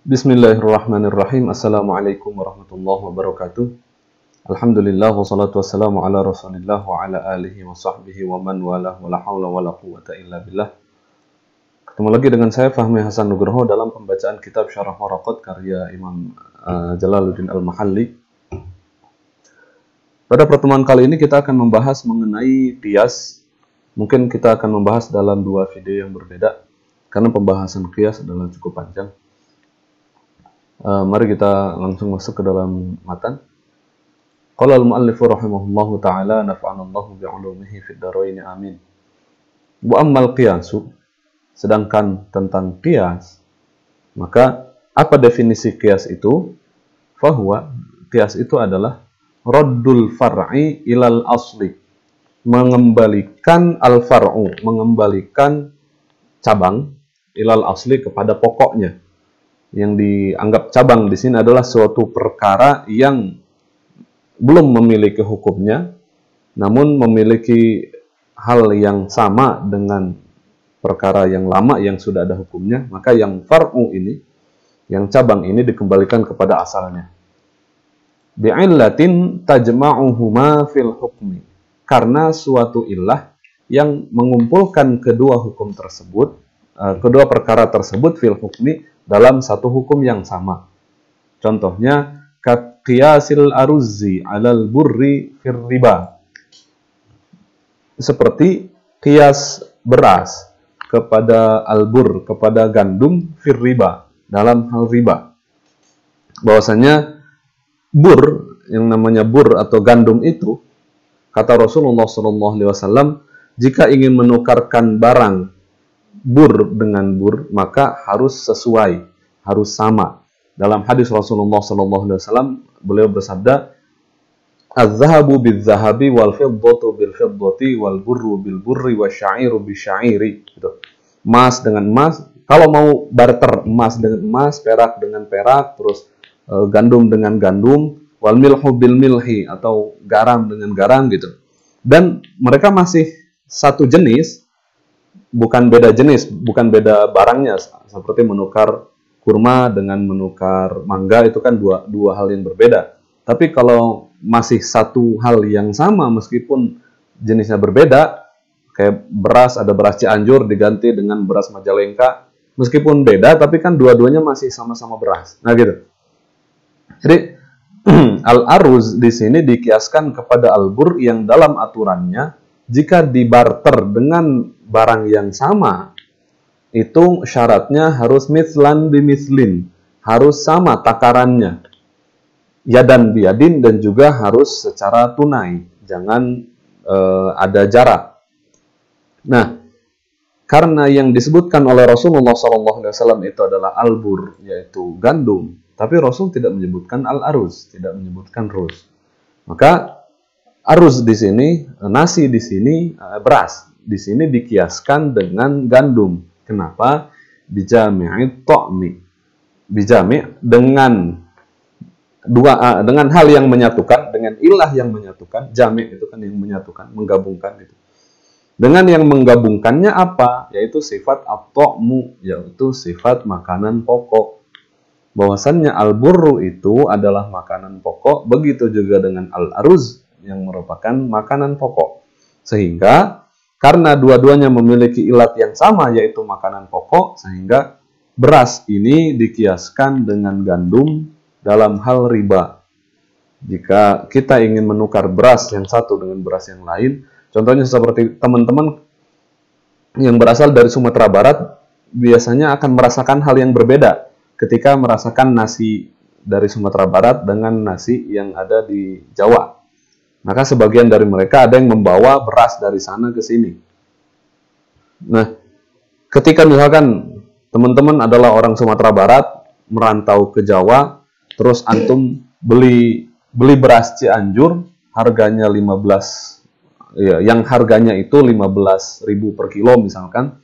Bismillahirrahmanirrahim. Assalamualaikum warahmatullahi wabarakatuh. Alhamdulillah wassalatu wassalamu ala Rasulillah wa ala alihi wa sahbihi wa man wala wala haula wala quwwata illa billah. Ketemu lagi dengan saya Fahmi Hasan Nugroho dalam pembacaan kitab Syarah Waraqat karya Imam Jalaluddin Al-Mahalli. Pada pertemuan kali ini kita akan membahas mengenai qiyas. Mungkin kita akan membahas dalam dua video yang berbeda karena pembahasan qiyas adalah cukup panjang. Mari kita langsung masuk ke dalam matan. Qala al-muallif rahimahullahu taala nafa'anallahu bi'ulumihi fid dharain amin. Wa ammal qiyasu, sedangkan tentang qiyas, maka apa definisi qiyas itu? Fahuwa, qiyas itu adalah raddul far'i ilal asli, mengembalikan al-far'u, mengembalikan cabang ilal asli kepada pokoknya. Yang dianggap cabang di sini adalah suatu perkara yang belum memiliki hukumnya, namun memiliki hal yang sama dengan perkara yang lama yang sudah ada hukumnya, maka yang far'u ini, yang cabang ini dikembalikan kepada asalnya. Bi'illatin tajma'uhuma fil hukmi, karena suatu illah yang mengumpulkan kedua hukum tersebut, kedua perkara tersebut fil hukmi, dalam satu hukum yang sama. Contohnya, qiyasil aruzzi 'alal burri fir riba. Seperti qiyas beras kepada albur, kepada gandum fir riba, dalam hal riba. Bahwasanya bur, yang namanya bur atau gandum itu, kata Rasulullah SAW, jika ingin menukarkan barang bur dengan bur, maka harus sesuai, harus sama. Dalam hadis Rasulullah SAW, beliau bersabda, "Az-zahabu bil-zahabi wal fiddatu bil-fiddati wal burru bil-burri wasya'iru bisya'iri." Gitu. Emas dengan emas, kalau mau barter emas dengan emas, perak dengan perak, terus gandum dengan gandum, wal milhu bil-milhi, atau garam dengan garam gitu. Dan mereka masih satu jenis, bukan beda jenis, bukan beda barangnya, seperti menukar kurma dengan menukar mangga, itu kan dua hal yang berbeda. Tapi kalau masih satu hal yang sama meskipun jenisnya berbeda, kayak beras, ada beras Cianjur diganti dengan beras Majalengka, meskipun beda tapi kan dua-duanya masih sama-sama beras. Nah gitu. Jadi al-aruz di sini dikiaskan kepada al-bur yang dalam aturannya jika dibarter dengan barang yang sama, itu syaratnya harus mislan bimislin, harus sama takarannya, yadan biyadin, dan juga harus secara tunai, jangan ada jarak. Nah, karena yang disebutkan oleh Rasulullah SAW itu adalah al-bur, yaitu gandum, tapi Rasul tidak menyebutkan al-aruz, tidak menyebutkan ruz. Maka aruz di sini, nasi di sini, beras di sini dikiaskan dengan gandum. Kenapa? Bijami'it ta'mi. Bijami' dengan dengan hal yang menyatukan, dengan ilah yang menyatukan. Jami' itu kan yang menyatukan, menggabungkan gitu. Dengan yang menggabungkannya apa? Yaitu sifat at-ta'mu, yaitu sifat makanan pokok. Bahwasannya al-burru itu adalah makanan pokok, begitu juga dengan al-aruz yang merupakan makanan pokok. Sehingga karena dua-duanya memiliki ilat yang sama, yaitu makanan pokok, sehingga beras ini dikiaskan dengan gandum dalam hal riba. Jika kita ingin menukar beras yang satu dengan beras yang lain, contohnya seperti teman-teman yang berasal dari Sumatera Barat, biasanya akan merasakan hal yang berbeda ketika merasakan nasi dari Sumatera Barat dengan nasi yang ada di Jawa. Maka sebagian dari mereka ada yang membawa beras dari sana ke sini. Nah, ketika misalkan teman-teman adalah orang Sumatera Barat, merantau ke Jawa, terus antum beli beras Cianjur, harganya 15, ya, yang harganya itu 15.000 per kilo misalkan.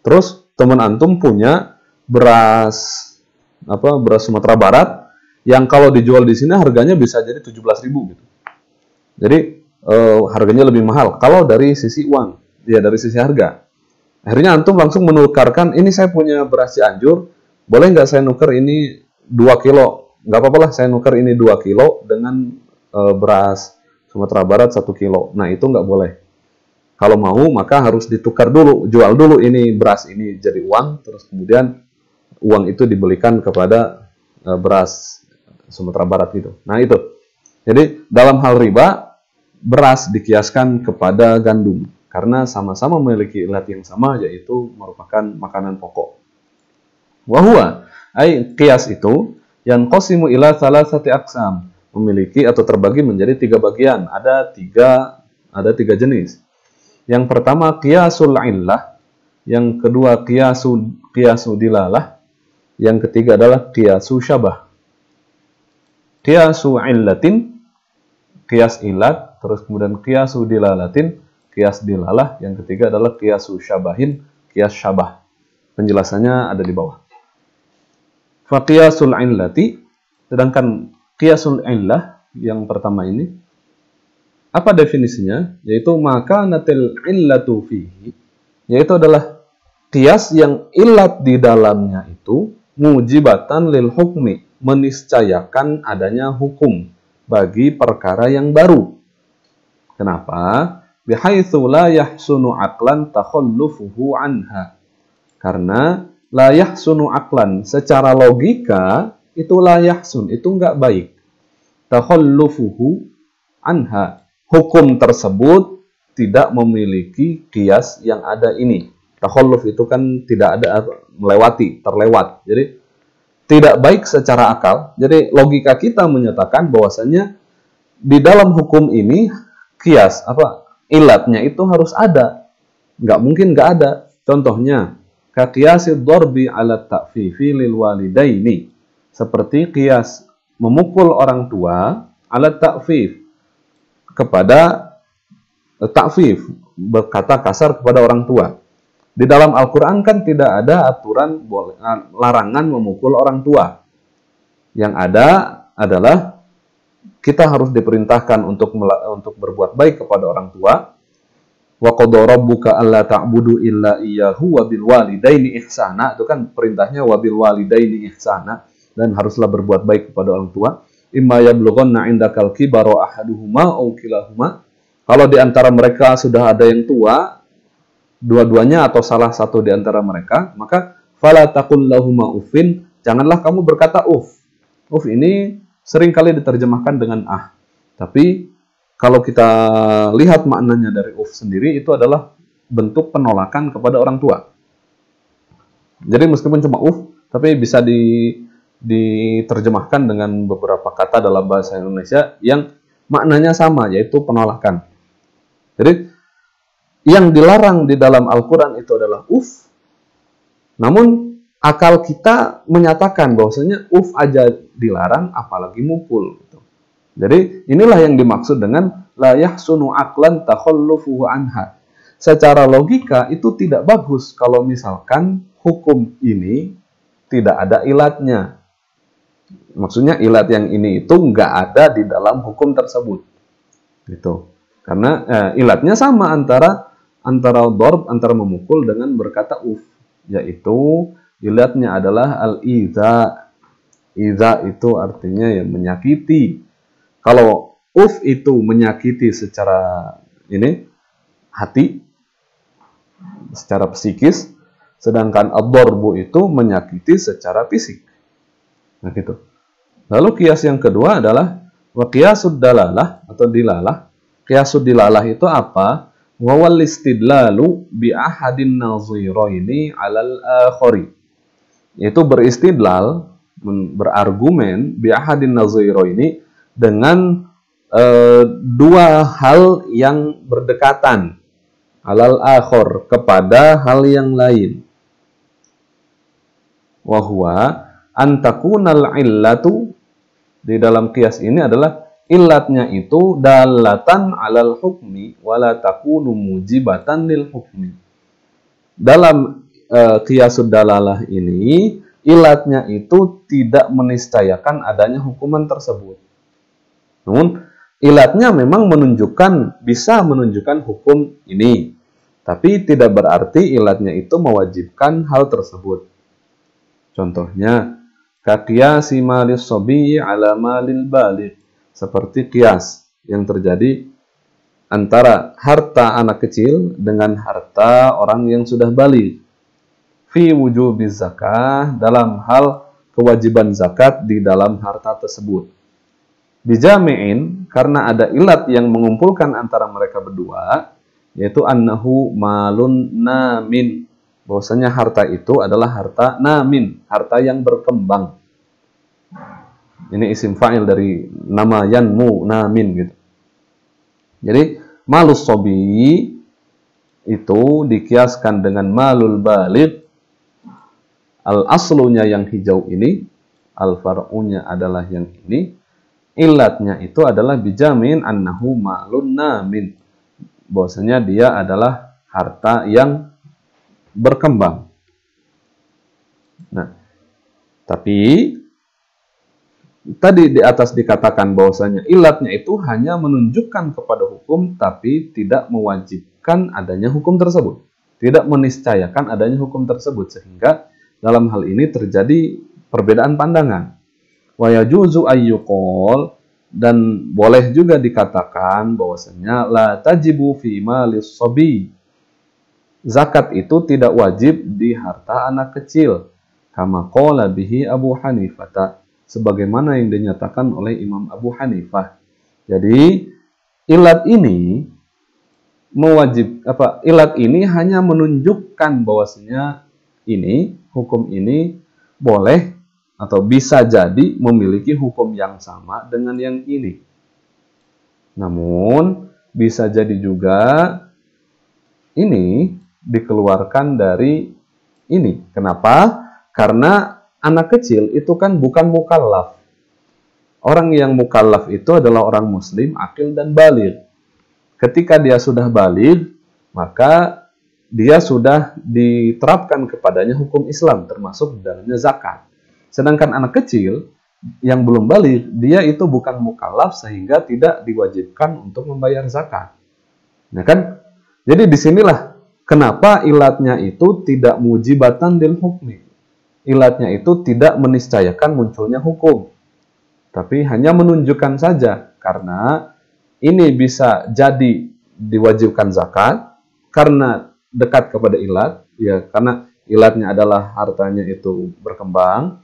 Terus teman antum punya beras Sumatera Barat yang kalau dijual di sini harganya bisa jadi 17.000 gitu. Jadi harganya lebih mahal kalau dari sisi uang, ya dari sisi harga. Akhirnya antum langsung menukarkan, ini saya punya beras Cianjur, boleh nggak saya nuker ini 2 kilo? Nggak apa-apa lah, saya nuker ini 2 kilo dengan beras Sumatera Barat 1 kilo. Nah, itu nggak boleh. Kalau mau, maka harus ditukar dulu, jual dulu ini beras ini jadi uang, terus kemudian uang itu dibelikan kepada beras Sumatera Barat gitu. Nah, itu. Jadi, dalam hal riba, beras dikiaskan kepada gandum. Karena sama-sama memiliki ilat yang sama, yaitu merupakan makanan pokok. Wahua, qiyas itu, yang qasimu ila salasati aqsam. Memiliki atau terbagi menjadi 3 bagian. Ada tiga jenis. Yang pertama qiyasul illah, yang kedua qiyasu dilalah, yang ketiga adalah qiyasu syabah. Qiyasu illatin, qiyas ilat, terus kemudian qiyasu dilalatin, qiyas dilalah, yang ketiga adalah qiyasu syabahin, qiyas syabah. Penjelasannya ada di bawah. Fa qiyasul illati, sedangkan qiyasul illah yang pertama ini, apa definisinya? Yaitu maka natil illatu fihi, yaitu adalah qiyas yang ilat di dalamnya itu mujibatan lil hukmi, meniscayakan adanya hukum bagi perkara yang baru. Kenapa? Bihaitsu la yahsunu aqlan takhallufuhu anha. Karena la yahsunu aqlan, secara logika itu la yahsun, itu enggak baik. Takhallufuhu anha, hukum tersebut tidak memiliki qiyas yang ada ini. Takhalluf itu kan tidak ada, melewati, terlewat. Jadi tidak baik secara akal. Jadi logika kita menyatakan bahwasanya di dalam hukum ini qiyas ilatnya itu harus ada. Nggak mungkin nggak ada. Contohnya ka qiyasid darbi ala ta'fifi lil walidaini. Seperti qiyas memukul orang tua ala ta'fif, kepada ta'fif, berkata kasar kepada orang tua. Di dalam Al-Quran kan tidak ada aturan larangan memukul orang tua. Yang ada adalah kita harus diperintahkan untuk berbuat baik kepada orang tua. Wa qadara rabbuka alla ta'budu illa iyyahu wa bil walidaini ihsana. Itu kan perintahnya wa bil walidaini ihsana, dan haruslah berbuat baik kepada orang tua. Imma yablughanna 'indakal kibara ahaduhuma aw kilahuma. Kalau di antara mereka sudah ada yang tua, dua-duanya atau salah satu di antara mereka, maka fala taqul lahuma uffin, janganlah kamu berkata uff. Uff ini sering kali diterjemahkan dengan ah. Tapi kalau kita lihat maknanya dari uff sendiri, itu adalah bentuk penolakan kepada orang tua. Jadi meskipun cuma uff, tapi bisa diterjemahkan dengan beberapa kata dalam bahasa Indonesia yang maknanya sama, yaitu penolakan. Jadi yang dilarang di dalam Al-Quran itu adalah uf. Namun akal kita menyatakan bahwasanya uf aja dilarang, apalagi mukul. Jadi inilah yang dimaksud dengan la yahsunu aqlan takhallufuhu anha. Secara logika itu tidak bagus kalau misalkan hukum ini tidak ada ilatnya. Maksudnya ilat yang ini itu nggak ada di dalam hukum tersebut. Gitu. Karena ilatnya sama antara darb, antara memukul dengan berkata uf, yaitu ilatnya adalah al-iza. Iza itu artinya ya menyakiti. Kalau uf itu menyakiti secara hati, secara psikis, sedangkan ad-darbu itu menyakiti secara fisik. Nah gitu. Lalu qiyas yang kedua adalah wa qiyasud dalalah atau dilalah. Qiyasud dilalah itu apa? Wa wal istidlalu bi ahadin naziraini 'alal akhari. Yaitu beristidlal, berargumen bi ahadin naziraini dengan dua hal yang berdekatan, 'alal akhar, kepada hal yang lain. Wa huwa antakunal illatu, di dalam qiyas ini adalah illatnya itu dalatan alal hukmi wala takunu mujibatan lil hukmi. Dalam qiyasud dalalah ini illatnya itu tidak meniscayakan adanya hukuman tersebut. Namun illatnya memang bisa menunjukkan hukum ini, tapi tidak berarti illatnya itu mewajibkan hal tersebut. Contohnya, kaqiyasi malis sobi ala malil balik. Seperti kias yang terjadi antara harta anak kecil dengan harta orang yang sudah balik. Fi wujubiz zakah, dalam hal kewajiban zakat di dalam harta tersebut. Bijami'in, karena ada ilat yang mengumpulkan antara mereka berdua, yaitu annahu malun namin. Bahwasanya harta itu adalah harta namin, harta yang berkembang. Ini isim fa'il dari nama yanmu, namin gitu. Jadi malus sobi itu dikiaskan dengan malul balik. Al-aslunya yang hijau ini, al-far'unya adalah yang ini. Ilatnya itu adalah bijamin annahu malun namin. Bahwasanya dia adalah harta yang berkembang. Nah, tapi tadi di atas dikatakan bahwasanya ilatnya itu hanya menunjukkan kepada hukum, tapi tidak mewajibkan adanya hukum tersebut. Tidak meniscayakan adanya hukum tersebut. Sehingga dalam hal ini terjadi perbedaan pandangan. Wa yajuzu ayyuqol, dan boleh juga dikatakan bahwasanya la tajibu fi malis sobi. Zakat itu tidak wajib di harta anak kecil. Kama qala bihi Abu Hanifah, sebagaimana yang dinyatakan oleh Imam Abu Hanifah. Jadi ilat ini ilat ini hanya menunjukkan bahwasanya ini hukum ini boleh atau bisa jadi memiliki hukum yang sama dengan yang ini. Namun bisa jadi juga ini dikeluarkan dari ini. Kenapa? Karena anak kecil itu kan bukan mukallaf. Orang yang mukallaf itu adalah orang muslim, akil dan baligh. Ketika dia sudah baligh, maka dia sudah diterapkan kepadanya hukum Islam, termasuk di dalamnya zakat. Sedangkan anak kecil yang belum baligh, dia itu bukan mukallaf sehingga tidak diwajibkan untuk membayar zakat. Nah kan? Jadi disinilah kenapa ilatnya itu tidak mujibatan lil hukmi. Ilatnya itu tidak meniscayakan munculnya hukum, tapi hanya menunjukkan saja, karena ini bisa jadi diwajibkan zakat karena dekat kepada ilat, ya karena ilatnya adalah hartanya itu berkembang,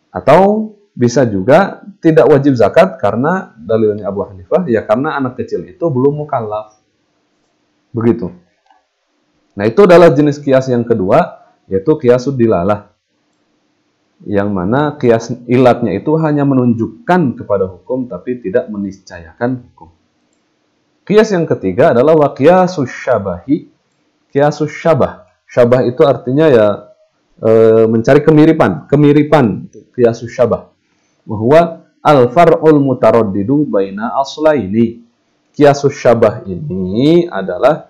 atau bisa juga tidak wajib zakat karena dalilnya Abu Hanifah, ya karena anak kecil itu belum mukallaf. Begitu. Nah, itu adalah jenis kias yang kedua, yaitu qiyasud dilalah. Yang mana kias ilatnya itu hanya menunjukkan kepada hukum tapi tidak meniscayakan hukum. Kias yang ketiga adalah wa qiyasus syabahi. Qiyasus syabah. Syabah itu artinya ya mencari kemiripan. Kemiripan, qiyasus syabah. Bahwa al-far'ul mutaraddidu baina aslaini. Qiyasus syabah ini adalah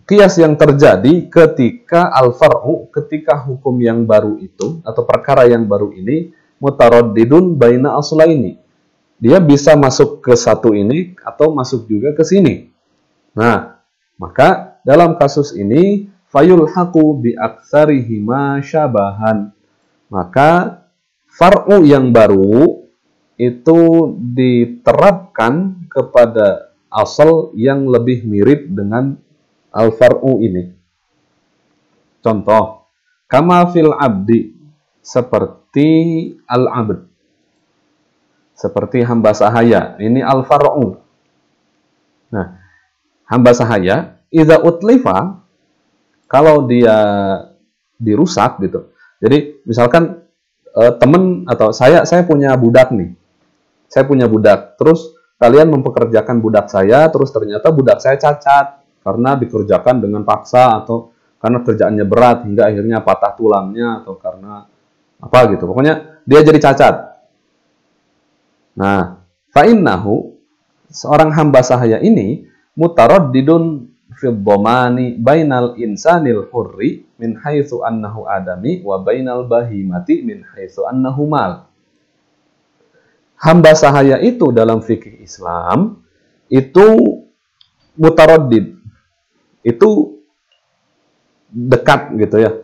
qiyas yang terjadi ketika al-far'u, ketika hukum yang baru itu, atau perkara yang baru ini, mutaraddidun baina aslaini. Dia bisa masuk ke satu ini, atau masuk juga ke sini. Nah, maka dalam kasus ini, fayulhaqu bi aktsarihima syabahan. Maka, far'u yang baru, itu diterapkan kepada asal yang lebih mirip dengan al-far'u ini. Contoh, kama fil abdi, seperti al-abd, seperti hamba sahaya. Ini al-far'u. Nah, hamba sahaya, idza utlifa, kalau dia dirusak gitu. Jadi, misalkan teman atau saya punya budak nih. Saya punya budak, terus kalian mempekerjakan budak saya, terus ternyata budak saya cacat karena dikerjakan dengan paksa atau karena kerjaannya berat hingga akhirnya patah tulangnya atau karena apa gitu. Pokoknya dia jadi cacat. Nah, fa'innahu, seorang hamba sahaya ini mutaraddidun fid dhamani bainal insanil hurri min haitsu annahu adami wa bainal bahimati min haitsu annahu mal. Hamba sahaya itu dalam fikih Islam itu mutaraddid, itu dekat gitu ya,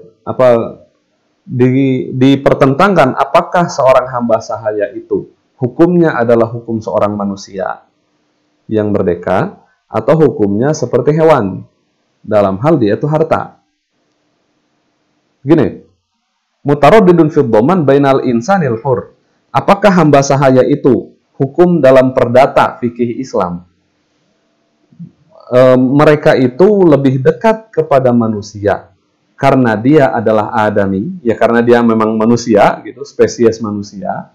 dipertentangkan apakah seorang hamba sahaya itu hukumnya adalah hukum seorang manusia yang merdeka atau hukumnya seperti hewan dalam hal dia itu harta. Gini, mutaraddidun fid dhaman bainal insanil hur. Apakah hamba sahaya itu hukum dalam perdata fikih Islam? Mereka itu lebih dekat kepada manusia karena dia adalah adami, ya karena dia memang manusia gitu, spesies manusia,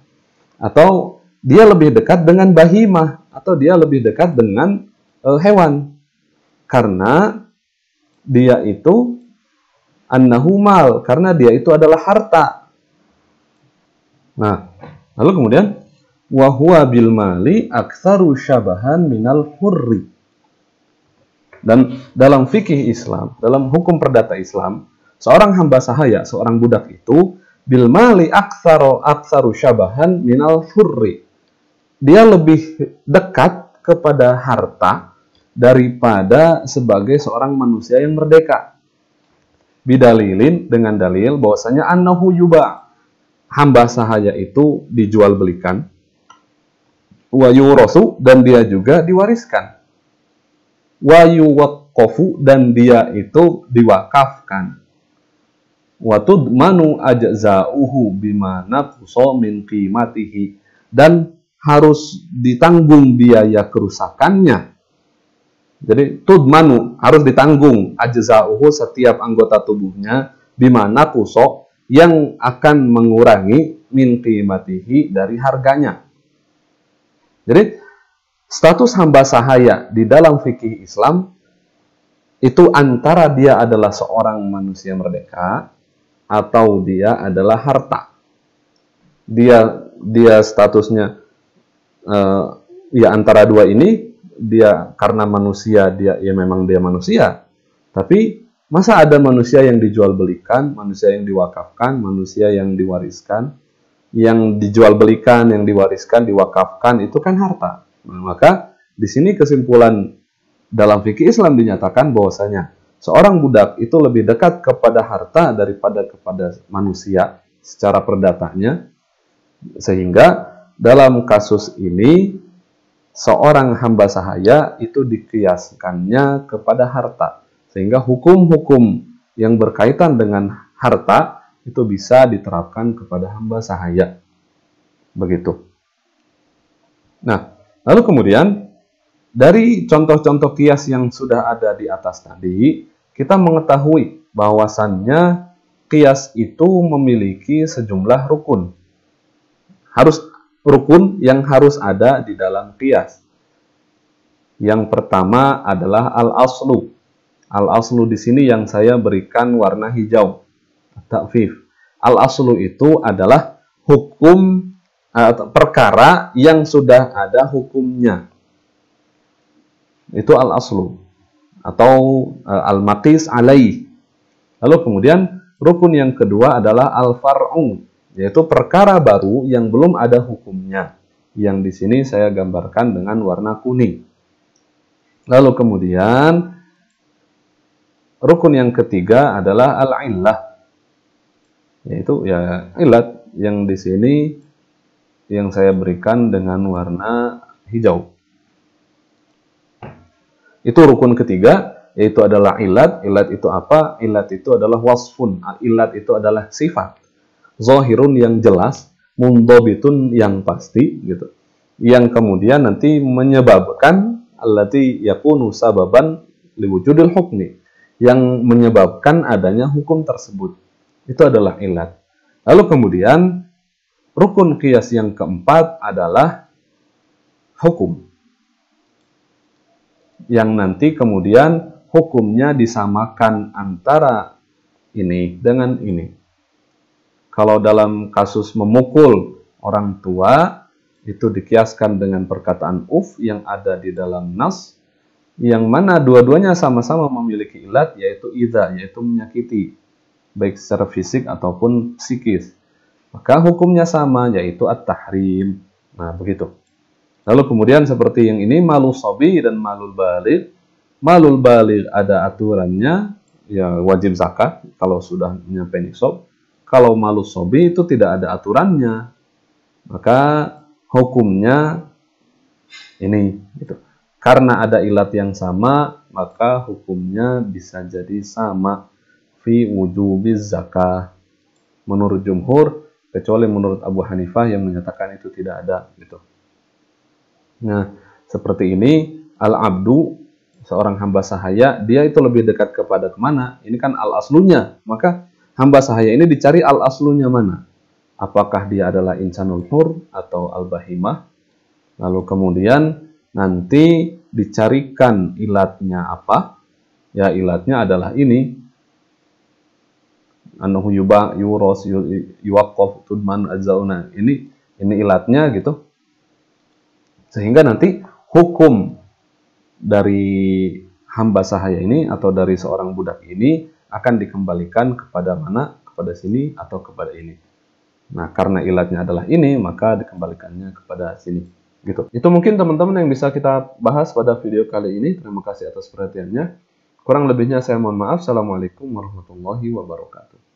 atau dia lebih dekat dengan bahimah, atau dia lebih dekat dengan hewan karena dia itu annahu mal, karena dia itu adalah harta. Nah, lalu kemudian wa huwa bil mali aktsaru syabahan minal hurri. Dan dalam fikih Islam, dalam hukum perdata Islam, seorang hamba sahaya, seorang budak itu bil mali aktsaru syabahan minal hurri. Dia lebih dekat kepada harta daripada sebagai seorang manusia yang merdeka. Bidalilin, dengan dalil bahwasanya annahu yuba, hamba sahaya itu dijual belikan, wa yurasu, dan dia juga diwariskan, wa yuwaqqafu, dan dia itu diwakafkan, wa tudmanu ajza'uhu bima naqsa min qimatihi, dan harus ditanggung biaya kerusakannya. Jadi tudmanu, harus ditanggung ajza'uhu, setiap anggota tubuhnya, bima naqsa, yang akan mengurangi min qimatihi, dari harganya. Jadi status hamba sahaya di dalam fikih Islam itu antara dia adalah seorang manusia merdeka atau dia adalah harta. Dia statusnya ya antara dua ini. Dia karena manusia, dia ya memang dia manusia. Tapi masa ada manusia yang dijual belikan, manusia yang diwakafkan, manusia yang diwariskan, yang dijual belikan, yang diwariskan, diwakafkan, itu kan harta. Nah, maka di sini kesimpulan dalam fikih Islam dinyatakan bahwasanya seorang budak itu lebih dekat kepada harta daripada kepada manusia secara perdatanya, sehingga dalam kasus ini seorang hamba sahaya itu dikiaskannya kepada harta, sehingga hukum-hukum yang berkaitan dengan harta itu bisa diterapkan kepada hamba sahaya. Begitu. Nah, lalu kemudian dari contoh-contoh kias yang sudah ada di atas tadi, kita mengetahui bahwasannya kias itu memiliki sejumlah rukun. Harus rukun yang harus ada di dalam kias. Yang pertama adalah al-aslu. Al-aslu di sini yang saya berikan warna hijau. Ta'fif. Al-aslu itu adalah hukum perkara yang sudah ada hukumnya. Itu al-aslu atau al-maqis alaih. Lalu kemudian rukun yang kedua adalah al-far'u, yaitu perkara baru yang belum ada hukumnya. Yang di sini saya gambarkan dengan warna kuning. Lalu kemudian rukun yang ketiga adalah al-illah, yaitu ya ilat yang di sini yang saya berikan dengan warna hijau. Itu rukun ketiga, yaitu adalah ilat. Ilat itu apa? Ilat itu adalah wasfun. Ilat itu adalah sifat. Zahirun yang jelas, mundhabitun yang pasti gitu. Yang kemudian nanti menyebabkan allati yakunu sababan liwujudil hukmi, yang menyebabkan adanya hukum tersebut. Itu adalah ilat. Lalu kemudian rukun qiyas yang keempat adalah hukum, yang nanti kemudian hukumnya disamakan antara ini dengan ini. Kalau dalam kasus memukul orang tua, itu dikiaskan dengan perkataan uf yang ada di dalam nas, yang mana dua-duanya sama-sama memiliki ilat, yaitu idza, yaitu menyakiti, baik secara fisik ataupun psikis. Maka hukumnya sama, yaitu at-tahrim. Nah, begitu. Lalu kemudian seperti yang ini, malul sobi dan malul baligh. Malul baligh ada aturannya, ya wajib zakat kalau sudah nyampe nisab. Kalau malus sobi itu tidak ada aturannya, maka hukumnya ini gitu. Karena ada ilat yang sama, maka hukumnya bisa jadi sama. Fi wujubiz zakah. Menurut jumhur, kecuali menurut Abu Hanifah yang menyatakan itu tidak ada gitu. Nah, seperti ini al-abdu, seorang hamba sahaya, dia itu lebih dekat kepada kemana? Ini kan al-aslunya. Maka hamba sahaya ini dicari al-aslunya mana? Apakah dia adalah insanul hur atau al-bahimah? Lalu kemudian nanti dicarikan ilatnya apa? Ya, ilatnya adalah ini. Annahu yuba yuros yuwaqqaf tudman azzauna. Ini ilatnya gitu. Sehingga nanti hukum dari hamba sahaya ini atau dari seorang budak ini akan dikembalikan kepada mana? Kepada sini atau kepada ini. Nah, karena ilatnya adalah ini, maka dikembalikannya kepada sini. Gitu. Itu mungkin teman-teman yang bisa kita bahas pada video kali ini. Terima kasih atas perhatiannya. Kurang lebihnya saya mohon maaf. Assalamualaikum warahmatullahi wabarakatuh.